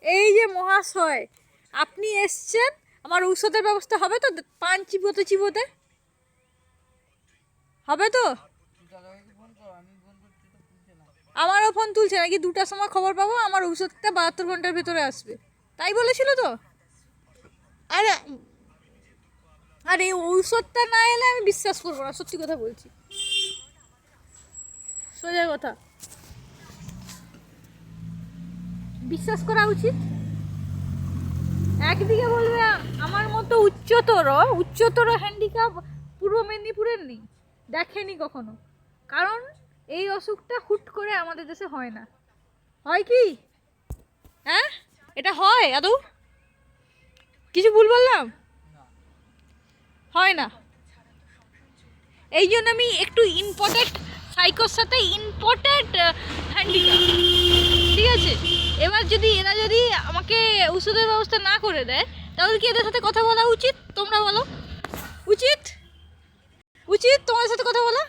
এই যে মহাশয়, আপনি এসছেন, আমার ঔষধের ব্যবস্থা হবে তো? পান চিবোতে চিবোতে হবে তো? আমারও ফোন তুলছে নাকি? 2টার সময় খবর পাবো আমার ঔষধটা 72 ঘন্টার ভেতরে আসবে, তাই বলেছিল তো? আরে আর এই ঔষধটা না এলে আমি বিশ্বাস করবো না, সত্যি কথা বলছি, সোজা কথা। বিশ্বাস করা উচিত। একদিকে বলবে আমার মতো উচ্চতর হ্যান্ডিক্যাপ পূর্ব মেদিনীপুরের নেই, দেখেনি কখনো। কারণ এই অসুখটা হুট করে আমাদের দেশে হয় না। হয় কি? হ্যাঁ, এটা হয় আদৌ? কিছু ভুল বললাম? হয় না। এই জন্য আমি একটু ইম্পর্টেন্ট সাইকোর সাথে ইম্পর্টেন্ট হ্যান্ডিক্যাপ, ঠিক আছে? এবার এরা যদি আমাকে ওষুধের ব্যবস্থা না করে দেয়, তাহলে কি এদের সাথে কথা বলা উচিত? তোমরা বলো, উচিত? উচিত তোমাদের সাথে কথা বলা?